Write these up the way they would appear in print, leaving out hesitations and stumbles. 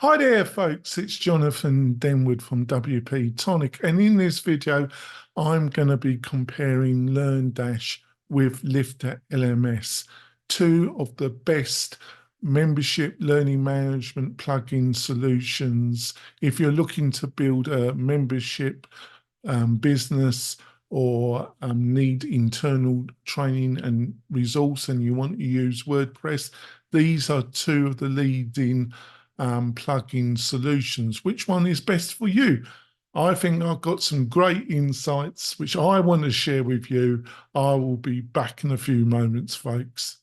Hi there, folks. It's Jonathan Denwood from WP-Tonic, and in this video, I'm going to be comparing LearnDash with LifterLMS, two of the best membership learning management plugin solutions. If you're looking to build a membership business or need internal training and resource, and you want to use WordPress, these are two of the leading plugin solutions. Which one is best for you? I think I've got some great insights which I want to share with you. I will be back in a few moments, folks.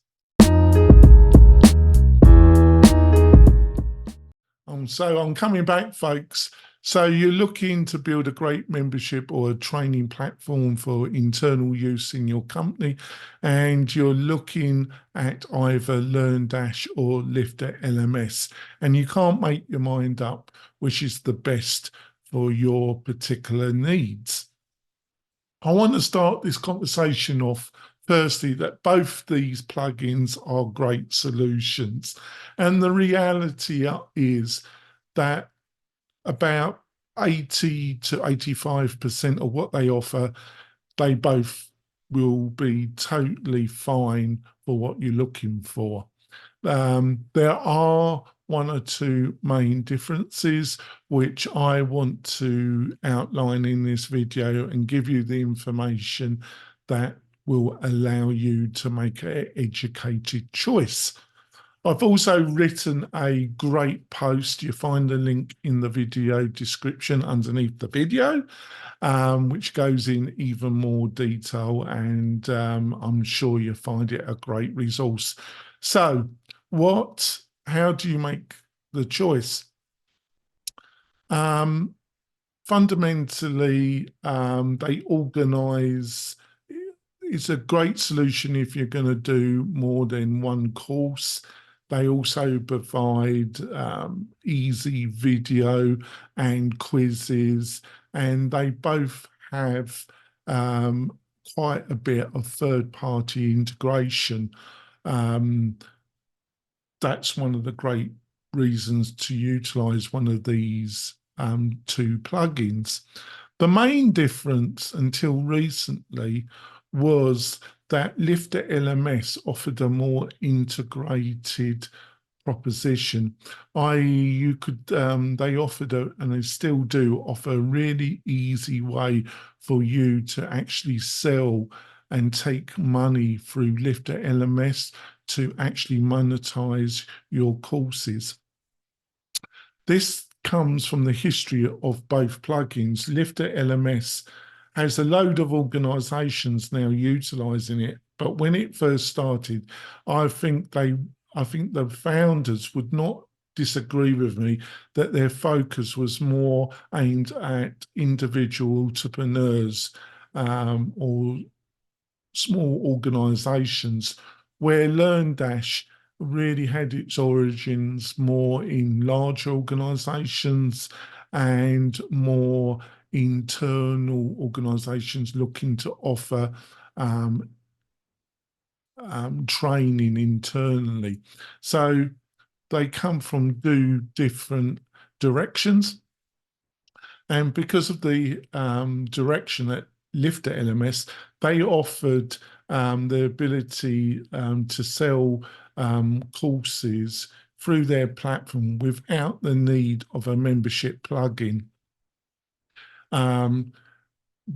So I'm coming back, folks. So you're looking to build a great membership or a training platform for internal use in your company, and you're looking at either LearnDash or LifterLMS, and you can't make your mind up which is the best for your particular needs. I want to start this conversation off firstly that both these plugins are great solutions. And the reality is that about 80 to 85% of what they offer, they both will be totally fine for what you're looking for. There are one or two main differences which I want to outline in this video and give you the information that will allow you to make an educated choice. I've also written a great post. You find the link in the video description underneath the video, which goes in even more detail, and I'm sure you'll find it a great resource. So how do you make the choice? Fundamentally, they organize. It's a great solution if you're going to do more than one course. They also provide easy video and quizzes, and they both have quite a bit of third-party integration. That's one of the great reasons to utilize one of these two plugins. The main difference until recently was that LifterLMS offered a more integrated proposition. They offered and they still do offer a really easy way for you to actually sell and take money through LifterLMS to actually monetize your courses. This comes from the history of both plugins. LifterLMS has a load of organizations now utilizing it, but when it first started, I think the founders would not disagree with me that their focus was more aimed at individual entrepreneurs or small organizations, where LearnDash really had its origins more in large organizations and more internal organizations looking to offer training internally. So they come from two different directions. And because of the direction at LifterLMS, they offered the ability to sell courses through their platform without the need of a membership plugin.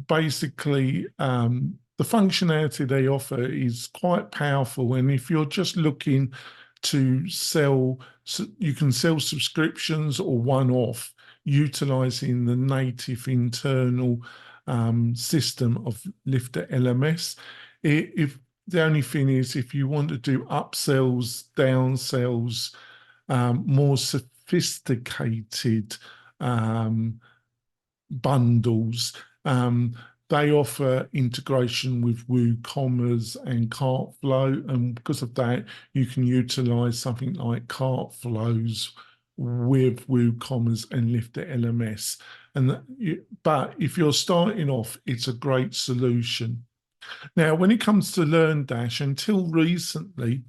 Basically, the functionality they offer is quite powerful, and if you're just looking to sell, you can sell subscriptions or one-off utilizing the native internal system of LifterLMS. If the only thing is, if you want to do upsells, downsells, more sophisticated bundles, they offer integration with WooCommerce and CartFlow, and because of that, you can utilize something like CartFlows with WooCommerce and LifterLMS. But if you're starting off, it's a great solution. Now, when it comes to LearnDash, until recently,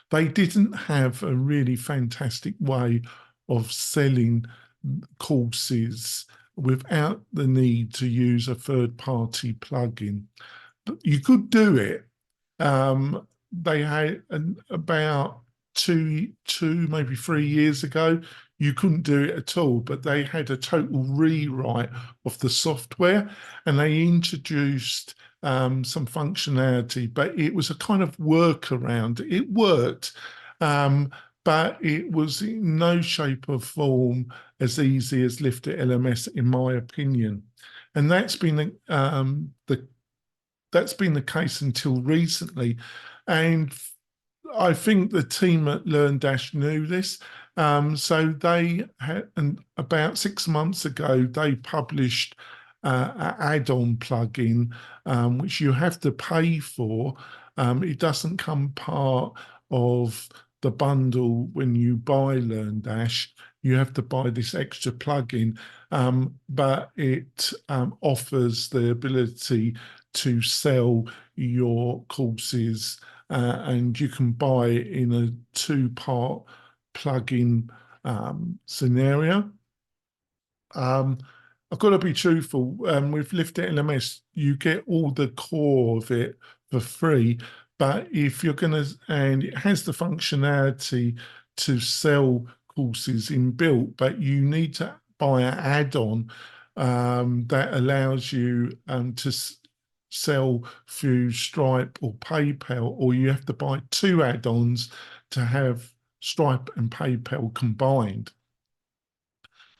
they didn't have a really fantastic way of selling courses without the need to use a third-party plugin. But you could do it. They had about two, maybe 3 years ago, you couldn't do it at all, but they had a total rewrite of the software and they introduced some functionality, but it was a kind of workaround. It worked, but it was in no shape or form as easy as LifterLMS, in my opinion. And that's been the case until recently. And I think the team at LearnDash knew this. So they had, and about 6 months ago, they published an add-on plugin, which you have to pay for. It doesn't come part of the bundle when you buy LearnDash. You have to buy this extra plugin, but it offers the ability to sell your courses, and you can buy it in a two-part plugin scenario. I've got to be truthful. With LifterLMS, you get all the core of it for free, but if you're going to, and it has the functionality to sell courses inbuilt, but you need to buy an add-on that allows you to sell through Stripe or PayPal, or you have to buy 2 add-ons to have Stripe and PayPal combined.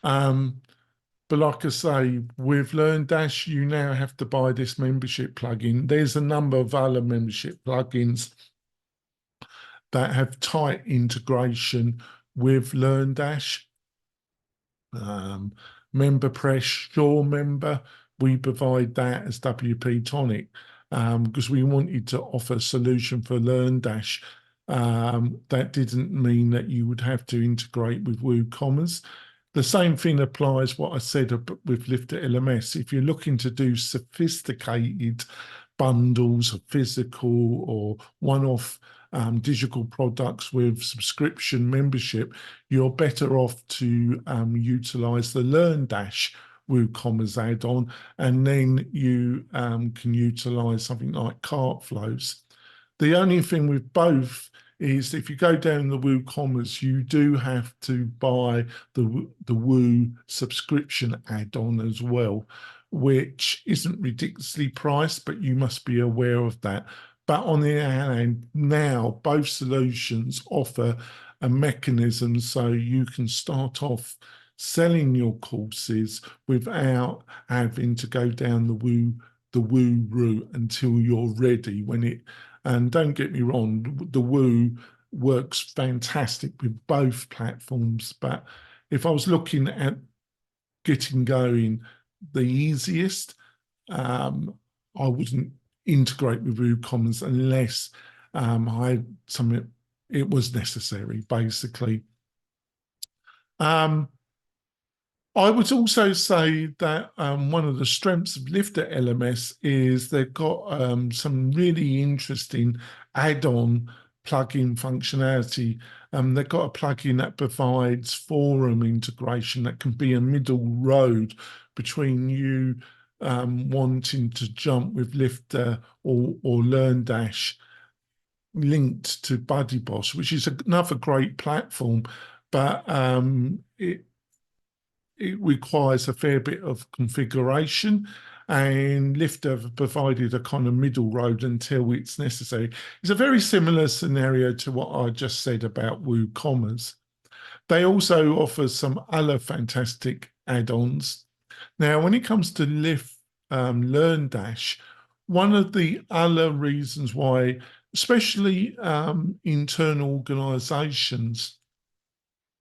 But like I say, with LearnDash, you now have to buy this membership plugin. There's a number of other membership plugins that have tight integration with LearnDash. MemberPress, Sure Member, we provide that as WP-Tonic because we wanted to offer a solution for LearnDash. That didn't mean that you would have to integrate with WooCommerce. The same thing applies what I said with LifterLMS. If you're looking to do sophisticated bundles of physical or one-off digital products with subscription membership, you're better off to utilize the LearnDash WooCommerce add-on, and then you can utilize something like cart flows. The only thing with both is if you go down the WooCommerce, you do have to buy the Woo subscription add-on as well, which isn't ridiculously priced, but you must be aware of that. But on the other hand, now both solutions offer a mechanism so you can start off selling your courses without having to go down the Woo route until you're ready. And don't get me wrong, the Woo works fantastic with both platforms. But if I was looking at getting going the easiest, I wouldn't integrate with WooCommerce unless I had something, it was necessary, basically. I would also say that one of the strengths of LifterLMS is they've got some really interesting add-on plugin functionality. They've got a plugin that provides forum integration that can be a middle road between you wanting to jump with Lifter or LearnDash linked to BuddyBoss, which is another great platform, but it requires a fair bit of configuration, and Lifter have provided a kind of middle road until it's necessary. It's a very similar scenario to what I just said about WooCommerce. They also offer some other fantastic add-ons. Now, when it comes to LearnDash, one of the other reasons why, especially internal organizations,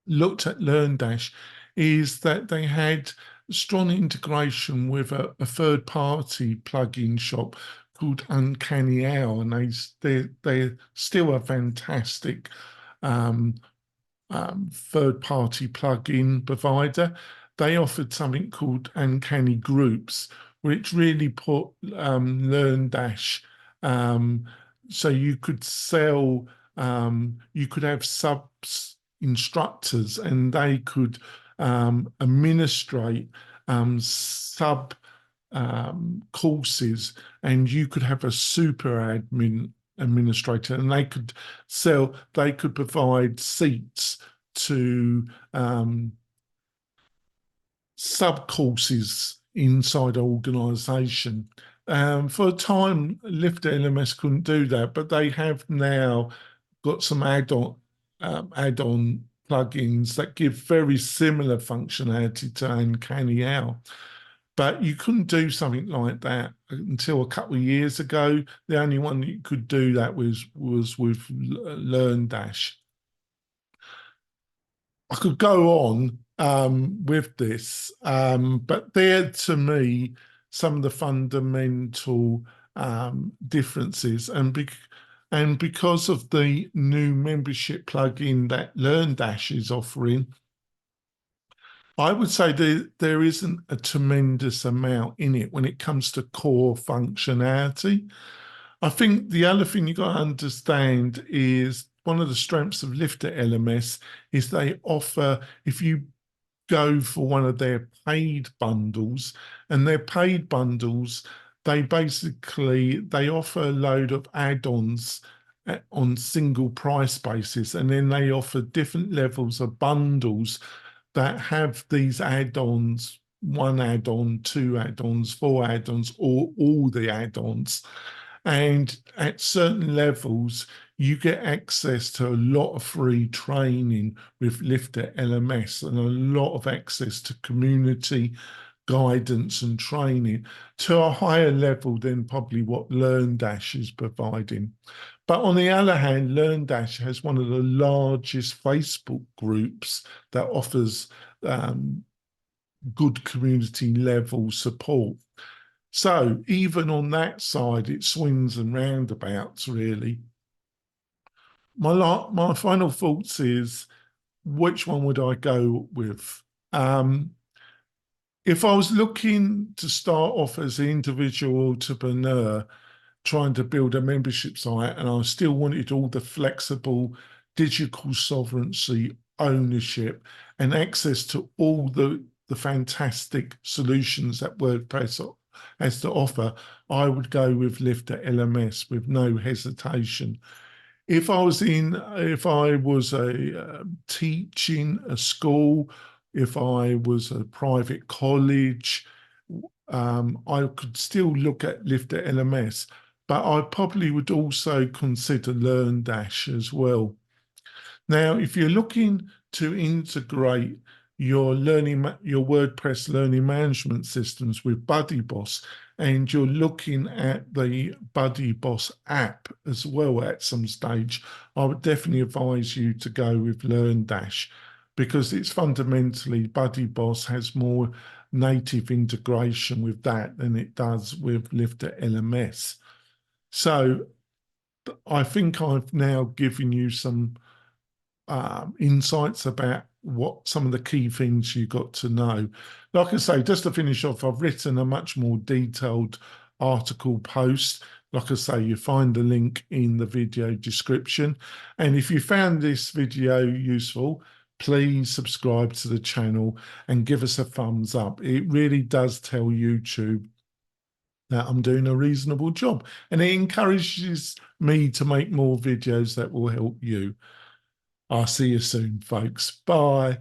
looked at LearnDash is that they had strong integration with a third-party plugin shop called Uncanny Owl, and they're still a fantastic third-party plugin provider. They offered something called Uncanny Groups, which really put LearnDash, so you could sell, you could have instructors, and they could administrate sub courses, and you could have a super administrator, and they could provide seats to sub courses inside an organization. For a time, LifterLMS couldn't do that, but they have now got some add-on plugins that give very similar functionality to Uncanny Owl. But you couldn't do something like that until a couple of years ago. The only one you could do that was with LearnDash. I could go on with this, but they're, to me, some of the fundamental differences. And because of the new membership plugin that LearnDash is offering, I would say there isn't a tremendous amount in it when it comes to core functionality. I think the other thing you've got to understand is one of the strengths of LifterLMS is they offer, if you go for one of their paid bundles, and their paid bundles, they offer a load of add-ons on single price basis, and then they offer different levels of bundles that have these add-ons, 1 add-on, 2 add-ons, 4 add-ons, or all the add-ons. And at certain levels, you get access to a lot of free training with LifterLMS and a lot of access to community guidance and training to a higher level than probably what LearnDash is providing. But on the other hand, LearnDash has one of the largest Facebook groups that offers good community level support. So even on that side, it swings and roundabouts, really. My final thoughts is, which one would I go with? If I was looking to start off as an individual entrepreneur trying to build a membership site, and I still wanted all the flexible digital sovereignty, ownership, and access to all the fantastic solutions that WordPress has to offer, I would go with LifterLMS with no hesitation. If I was teaching a school, if I was a private college, I could still look at LifterLMS, but I probably would also consider LearnDash as well. Now, if you're looking to integrate your WordPress learning management systems with BuddyBoss, and you're looking at the BuddyBoss app as well at some stage, I would definitely advise you to go with LearnDash, because it's fundamentally, BuddyBoss has more native integration with that than it does with LifterLMS. So I think I've now given you some insights about what some of the key things you got to know. Like I say, just to finish off, I've written a much more detailed article post. Like I say, you find the link in the video description. And if you found this video useful, please subscribe to the channel and give us a thumbs up. It really does tell YouTube that I'm doing a reasonable job, and it encourages me to make more videos that will help you. I'll see you soon, folks. Bye.